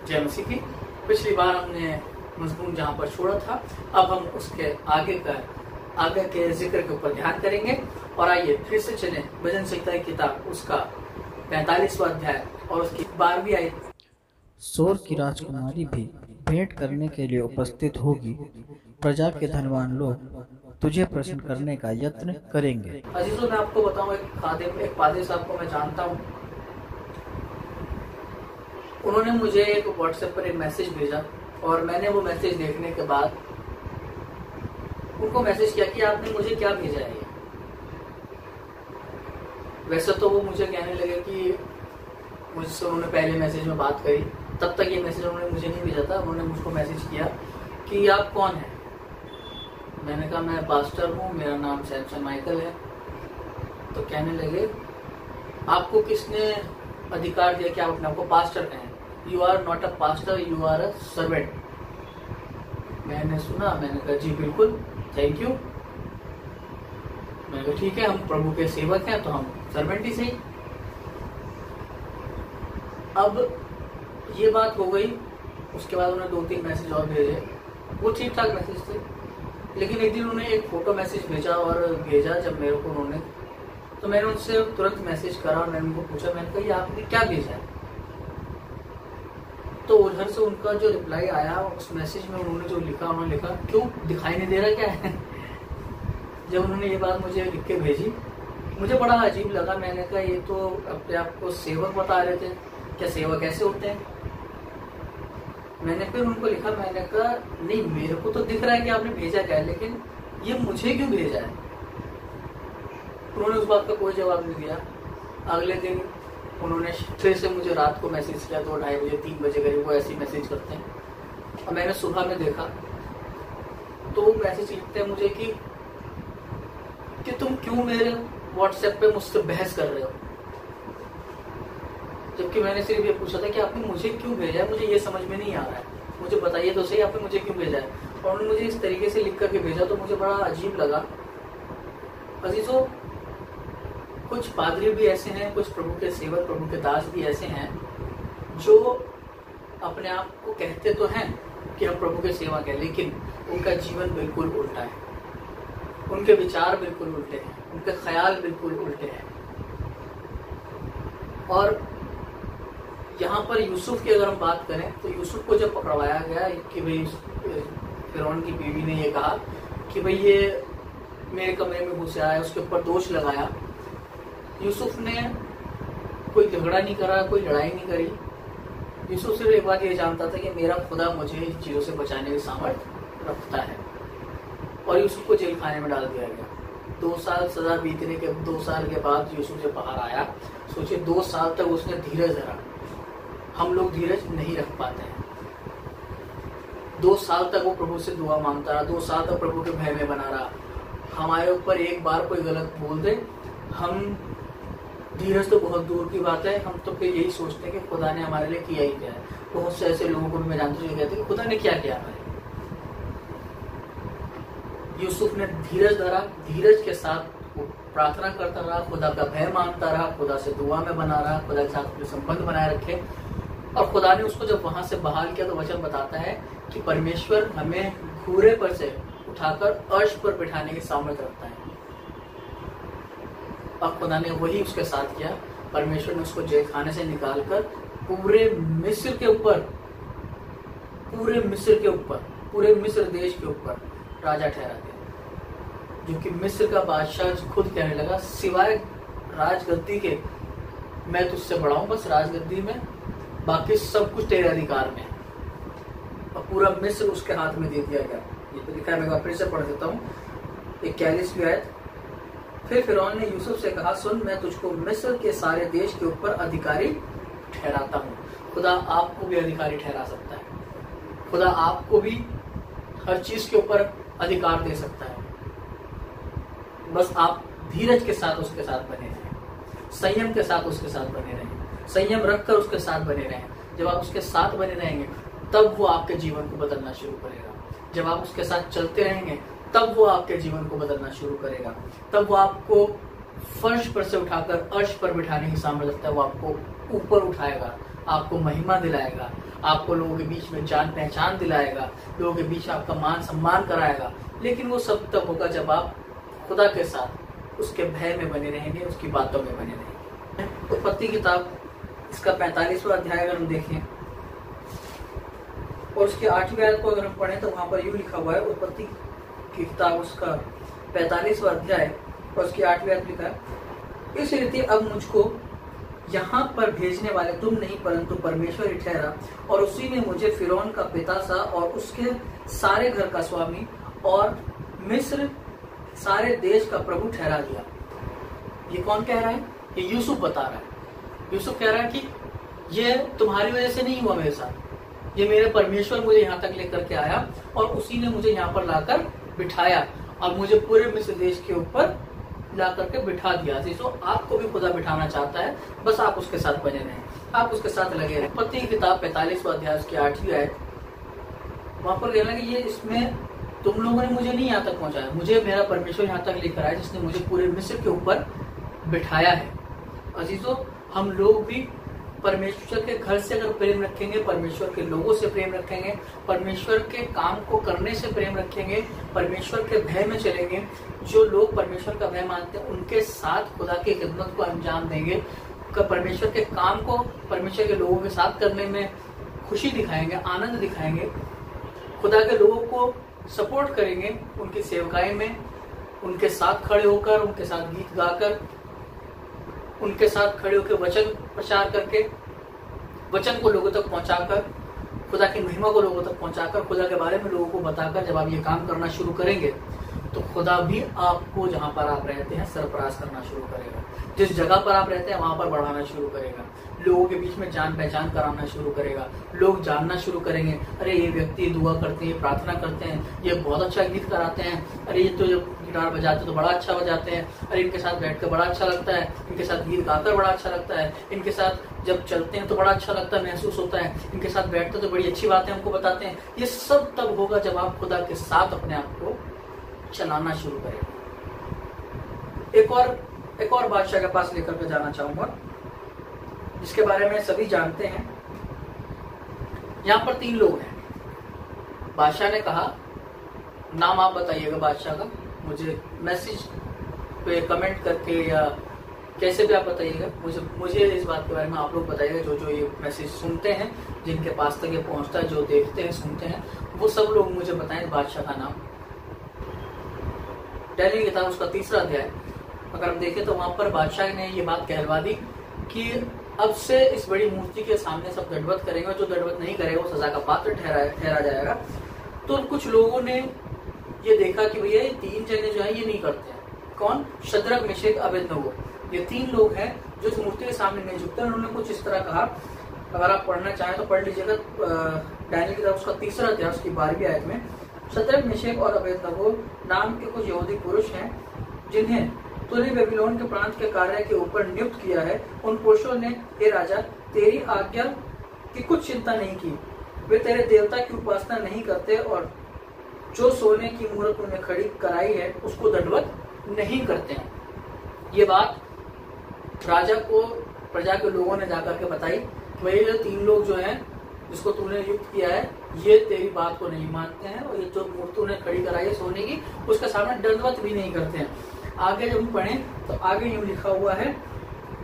जय मसीह की। पिछली बार हमने मजमून जहाँ पर छोड़ा था, अब हम उसके आगे के जिक्र के ऊपर ध्यान करेंगे। और आइए फिर से चलें भजन संहिता की किताब, उसका 45वां अध्याय और उसकी 12वीं आयत। सोर की राजकुमारी भी भेंट करने के लिए उपस्थित होगी। प्रजा के धनवान लोग तुझे प्रसन्न करने का यत्न करेंगे। अजीजों, मैं आपको बताऊं, एक पादरी साहब को मैं जानता हूं। उन्होंने मुझे एक व्हाट्सएप पर एक मैसेज भेजा और मैंने वो मैसेज देखने के बाद उनको मैसेज किया कि आपने मुझे क्या भेजा है। वैसे तो वो मुझे कहने लगे कि मुझसे उन्होंने पहले मैसेज में बात करी, तब तक ये मैसेज उन्होंने मुझे नहीं भेजा था। उन्होंने मुझको मैसेज किया कि आप कौन हैं। मैंने कहा मैं पास्टर हूँ, मेरा नाम सैमसन माइकल है। तो कहने लगे आपको किसने अधिकार दिया कि आप अपने आपको पास्टर कहें? You are not a pastor, you are a servant. मैंने सुना, मैंने कहा जी बिल्कुल, थैंक यू। मैंने कहा ठीक है, हम प्रभु के सेवक हैं तो हम सर्वेंट ही सही। अब ये बात हो गई। उसके बाद उन्होंने 2-3 मैसेज और भेजे, वो ठीक ठाक मैसेज थे। लेकिन एक दिन उन्होंने एक फोटो मैसेज भेजा जब मेरे को उन्होंने, तो मैंने उनसे तुरंत मैसेज करा और मैंने उनको पूछा, मैंने कहा ये आपने क्या भेजा है? तो उधर से उनका जो रिप्लाई आया उस मैसेज में उन्होंने जो लिखा, उन्होंने लिखा क्यों दिखाई नहीं दे रहा क्या है? जब उन्होंने ये बात मुझे लिख के भेजी, मुझे बड़ा अजीब लगा। मैंने कहा ये तो अपने आप को सेवक बता रहे थे, क्या सेवक ऐसे होते हैं? मैंने फिर उनको लिखा, मैंने कहा नहीं, मेरे को तो दिख रहा है कि आपने भेजा क्या है, लेकिन ये मुझे क्यों भेजा है? उन्होंने उस बात का कोई जवाब नहीं दिया। अगले दिन उन्होंने फिर से मुझे रात को मैसेज किया, 2-2:30 बजे 3 बजे करीब वो ऐसे ही मैसेज करते हैं। और मैंने सुबह में देखा तो वो मैसेज लिखते हैं मुझे कि तुम क्यों मेरे व्हाट्सएप पे मुझसे बहस कर रहे हो, जबकि मैंने सिर्फ ये पूछा था कि आपने मुझे क्यों भेजा है, मुझे ये समझ में नहीं आ रहा है, मुझे बताइए तो सही आपने मुझे क्यों भेजा है। और उन्होंने मुझे इस तरीके से लिख करके भेजा तो मुझे बड़ा अजीब लगा। अजीजों, कुछ पादरी भी ऐसे हैं, कुछ प्रभु के सेवक, प्रभु के दास भी ऐसे हैं जो अपने आप को कहते तो हैं कि हम प्रभु के सेवक हैं, लेकिन उनका जीवन बिल्कुल उल्टा है, उनके विचार बिल्कुल उल्टे हैं, उनके ख्याल बिल्कुल उल्टे हैं। और यहाँ पर यूसुफ की अगर हम बात करें तो यूसुफ को जब पकड़वाया गया कि भाई फिरौन की बीवी ने ये कहा कि भाई ये मेरे कमरे में घुस आया, उसके ऊपर दोष लगाया। यूसुफ ने कोई झगड़ा नहीं करा, कोई लड़ाई नहीं करी। यूसुफ सिर्फ एक बात ये जानता था कि मेरा खुदा मुझे इन चीज़ों से बचाने की सामर्थ्य रखता है। और यूसुफ को जेल खाने में डाल दिया गया। 2 साल सजा बीतने के 2 साल के बाद यूसुफ जब बाहर आया, सोचिए 2 साल तक उसने धीरज धरा। हम लोग धीरज नहीं रख पाते हैं। 2 साल तक वो प्रभु से दुआ मांगता रहा, 2 साल तक प्रभु के भय में बना रहा। हमारे ऊपर एक बार कोई गलत बोल दे, हम धीरज तो बहुत दूर की बात है, हम तो फिर यही सोचते हैं कि खुदा ने हमारे लिए किया ही क्या है। बहुत से ऐसे लोगों को भी मैं जानता हूँ जो कहते हैं कि खुदा ने क्या किया हमारे। यूसुफ ने धीरज धरा, धीरज के साथ प्रार्थना करता रहा, खुदा का भय मानता रहा, खुदा से दुआ में बना रहा, खुदा के साथ अपने संबंध बनाए रखे। और खुदा ने उसको जब वहां से बहाल किया तो वचन बताता है कि परमेश्वर हमें घूरे पर से उठाकर अर्श पर बिठाने की सामर्थ्य रखता है। अब खुदा ने वही उसके साथ किया। परमेश्वर ने उसको जेल खाने से निकालकर पूरे मिस्र देश के ऊपर राजा ठहरा दिया, जो कि मिस्र का बादशाह खुद कहने लगा, सिवाय राजगद्दी के मैं तुझसे बड़ा हूं, बस राजगद्दी में, बाकी सब कुछ तेरे अधिकार में। और पूरा मिस्र उसके हाथ में दे दिया गया। ये तो लिखा है, मैं फिर से पढ़ देता हूँ 41वीं आयत। फिर फिरौन ने यूसुफ से कहा, सुन, मैं तुझको मिस्र के सारे देश के ऊपर अधिकारी ठहराता हूँ। खुदा आपको भी अधिकारी ठहरा सकता है। खुदा आपको भी हर चीज के ऊपर अधिकार दे सकता है। बस आप धीरज के साथ उसके साथ बने रहें, संयम के साथ उसके साथ बने रहें, संयम रखकर उसके साथ बने रहें। जब आप उसके साथ बने रहेंगे तब वो आपके जीवन को बदलना शुरू करेगा। जब आप उसके साथ चलते रहेंगे तब वो आपके जीवन को बदलना शुरू करेगा। तब वो आपको फर्श पर से उठाकर अर्श पर बिठाने की सामर्थ्य रखता है। वो आपको ऊपर उठाएगा, आपको महिमा दिलाएगा, आपको लोगों के बीच में जान पहचान दिलाएगा, लोगों के बीच आपका मान सम्मान कराएगा। लेकिन वो सब तब होगा जब आप खुदा के साथ उसके भय में बने रहेंगे, उसकी बातों में बने रहेंगे। उत्पत्ति किताब इसका 45वां अध्याय अगर हम देखें और उसके 8वें आयत को अगर हम पढ़ें तो वहां पर यूं लिखा हुआ है, उत्पत्ति की किताब उसका 45वां अध्याय और उसकी 8वें आयत लिखा है, इस रीति अब मुझको यहाँ पर भेजने वाले तुम नहीं परंतु परमेश्वर ही ठहरा, और उसी ने मुझे फिरौन का पिता सा और उसके सारे घर का स्वामी और मिस्र सारे देश का प्रभु ठहरा दिया। ये कौन कह रहा है? ये यूसुफ बता रहा है। यूसुफ कह रहा है कि ये तुम्हारी वजह से नहीं हुआ मेरे साथ, ये मेरे परमेश्वर मुझे यहाँ तक लेकर के आया और उसी ने मुझे यहाँ पर लाकर बिठाया और मुझे पूरे मिस्र देश के ऊपर ला करके बिठा दिया। तो आपको भी खुदा बिठाना चाहता है, बस आप उसके साथ बने रहें, आप उसके साथ लगे रहें। उत्पत्ति की किताब 45वां अध्याय की 8वीं आयत, वहां पर कहना कि ये इसमें तुम लोगों ने मुझे नहीं यहाँ तक पहुंचाया, मुझे मेरा परमेश्वर यहाँ तक लेकर आया जिसने मुझे पूरे मिस्र के ऊपर बिठाया है। अजीजों, हम लोग भी परमेश्वर के घर से अगर प्रेम रखेंगे, परमेश्वर के लोगों से प्रेम रखेंगे, परमेश्वर के काम को करने से प्रेम रखेंगे, परमेश्वर के भय में चलेंगे, जो लोग परमेश्वर का भय मानते हैं उनके साथ खुदा की खिदमत को अंजाम देंगे, परमेश्वर के काम को परमेश्वर के लोगों के साथ करने में खुशी दिखाएंगे, आनंद दिखाएंगे, खुदा के लोगों को सपोर्ट करेंगे, उनकी सेवकाई में उनके साथ खड़े होकर, उनके साथ गीत गाकर, उनके साथ खड़े होकर वचन प्रचार करके, वचन को लोगों तक पहुंचाकर, खुदा की महिमा को लोगों तक पहुंचाकर, खुदा के बारे में लोगों को बताकर जब आप ये काम करना शुरू करेंगे तो खुदा भी आपको जहां पर आप रहते हैं सरफराज करना शुरू करेगा। जिस जगह पर आप रहते हैं वहां पर बढ़ाना शुरू करेगा, लोगों के बीच में जान पहचान कराना शुरू करेगा, लोग जानना शुरू करेंगे, अरे ये व्यक्ति दुआ करते हैं, प्रार्थना करते हैं, ये बहुत अच्छा गीत कराते हैं, अरे ये तो जब गिटार बजाते तो बड़ा अच्छा बजाते हैं, अरे इनके साथ बैठकर बड़ा अच्छा लगता है, इनके साथ गीत गाकर बड़ा अच्छा लगता है, इनके साथ जब चलते हैं तो बड़ा अच्छा लगता है, महसूस होता है, इनके साथ बैठते तो बड़ी अच्छी बातें हमको बताते हैं। ये सब तब होगा जब आप खुदा के साथ अपने आप को चलाना शुरू करेंगे। एक और बादशाह के पास लेकर के जाना चाहूंगा जिसके बारे में सभी जानते हैं। यहाँ पर 3 लोग हैं। बादशाह ने कहा, नाम आप बताइएगा बादशाह का, मुझे मैसेज पे कमेंट करके या कैसे भी आप बताइएगा, मुझे इस बात के बारे में आप लोग बताइएगा, जो ये मैसेज सुनते हैं, जिनके पास तक ये पहुंचता है, जो देखते हैं सुनते हैं, वो सब लोग मुझे बताएं बादशाह का नाम। डैनियल की किताब उसका 3रा अध्याय अगर हम देखें तो वहां पर बादशाह ने ये बात कहलवा दी कि अब से इस बड़ी मूर्ति के सामने सब दंडवत करेंगे, जो दंडवत नहीं करेगा वो सजा का पात्र ठहरा जाएगा। तो कुछ लोगों ने ये देखा कि भैया ये 3 जने जो है ये नहीं करते हैं। कौन? शद्रक, मेशक, अबेदनगो, ये 3 लोग हैं जो इस मूर्ति के सामने नहीं झुकते। उन्होंने कुछ इस तरह कहा, अगर आप पढ़ना चाहें तो पढ़ लीजिएगा। डैनियल की किताब उसका 3रा अध्याय उसकी 12वीं आयत में, शद्रक, मेशक और अबेदनगो नाम के कुछ यहूदी पुरुष हैं जिन्हें तूने बेबीलोन के प्रांत के कार्य के ऊपर नियुक्त किया है। उन पुरुषों ने, हे राजा, तेरी आज्ञा की कुछ चिंता नहीं की। वे तेरे देवता की उपासना नहीं करते और जो सोने की मूर्त उन्हें खड़ी कराई है उसको दंडवत नहीं करते हैं। ये बात राजा को प्रजा के लोगों ने जाकर के बताई, वही 3 लोग जो हैं जिसको तूने नियुक्त किया है ये तेरी बात को नहीं मानते हैं और ये जो मूर्ति उन्हें खड़ी कराई है सोने की उसके सामने दंडवत भी नहीं करते हैं। आगे जब हम पढ़ें तो आगे यूं लिखा हुआ है,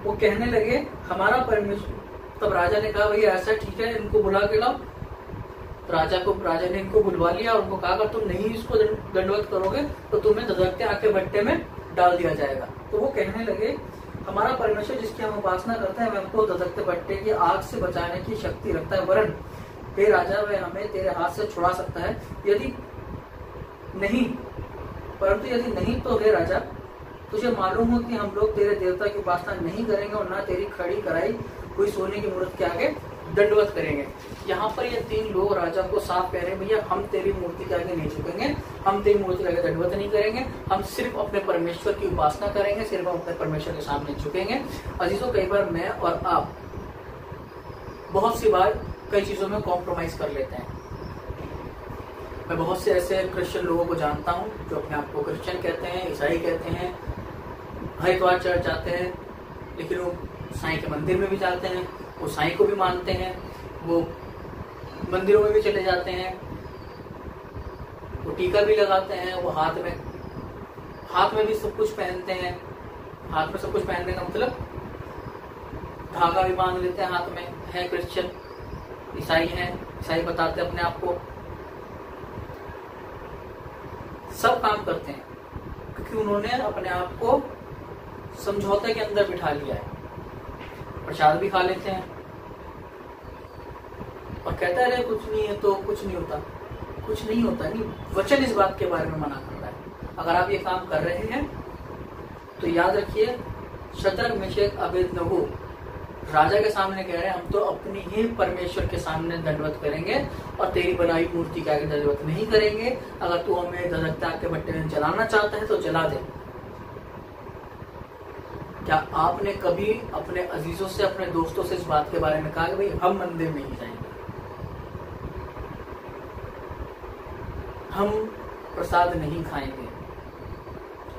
वो कहने लगे हमारा परमेश्वर। तब राजा ने कहा भैया ऐसा ठीक है, इनको बुला के लाओ। तो राजा ने इनको बुलवा लिया और उनको कहा अगर तुम नहीं इसको दंडवत करोगे तो तुम्हें धधकते आग के भट्टे में डाल दिया जाएगा। तो वो कहने लगे हमारा परमेश्वर जिसकी हम उपासना करते हैं वह हमको धधकते भट्टे की आग से बचाने की शक्ति रखता है, वरन हे राजा वह हमें तेरे हाथ से छुड़ा सकता है। यदि नहीं तो हे राजा तुझे मालूम हो कि हम लोग तेरे देवता की उपासना नहीं करेंगे और ना तेरी खड़ी कराई हुई सोने की मूर्त के आगे दंडवत करेंगे। यहाँ पर ये 3 लोग राजा को साफ कह रहे हैं भैया हम तेरी मूर्ति के आगे नहीं झुकेंगे, हम तेरी मूर्ति के आगे दंडवत नहीं करेंगे, हम सिर्फ अपने परमेश्वर की उपासना करेंगे, सिर्फ हम अपने परमेश्वर के सामने झुकेंगे। अजीजों, कई बार मैं और आप बहुत सी बार कई चीजों में कॉम्प्रोमाइज कर लेते हैं। मैं बहुत से ऐसे क्रिश्चियन लोगों को जानता हूँ जो अपने आप को क्रिश्चियन कहते हैं, ईसाई कहते हैं, हरिद्वार चर्च जाते हैं, लेकिन वो साईं के मंदिर में भी जाते हैं, वो साईं को भी मानते हैं, वो मंदिरों में भी चले जाते हैं, वो टीका भी लगाते हैं, वो हाथ में भी सब कुछ पहनते हैं। हाथ में सब कुछ पहनने का मतलब धागा भी बांध लेते हैं हाथ में, है क्रिश्चियन, ईसाई हैं, ईसाई बताते हैं अपने आप को। सब काम करते हैं क्योंकि उन्होंने अपने आप को समझौते के अंदर बिठा लिया है। प्रसाद भी खा लेते हैं और कहता है कुछ नहीं है तो कुछ नहीं होता। कुछ नहीं होता नहीं, वचन इस बात के बारे में मना कर रहा है। अगर आप ये काम कर रहे हैं तो याद रखिए, शतरंग मेशक अबेदनगो राजा के सामने कह रहे हैं हम तो अपने ही परमेश्वर के सामने दंडवत करेंगे और तेरी बनाई मूर्ति के आगे दंडवत नहीं करेंगे। अगर तू हमें धधकता के भट्टे में जलाना चाहता है तो जला दे। क्या आपने कभी अपने अजीजों से, अपने दोस्तों से इस बात के बारे में कहा कि भाई हम मंदिर में ही जाएंगे, हम प्रसाद नहीं खाएंगे,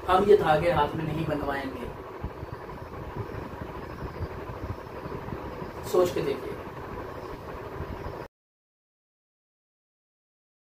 हम ये धागे हाथ में नहीं बनवाएंगे? सोच के देखिए।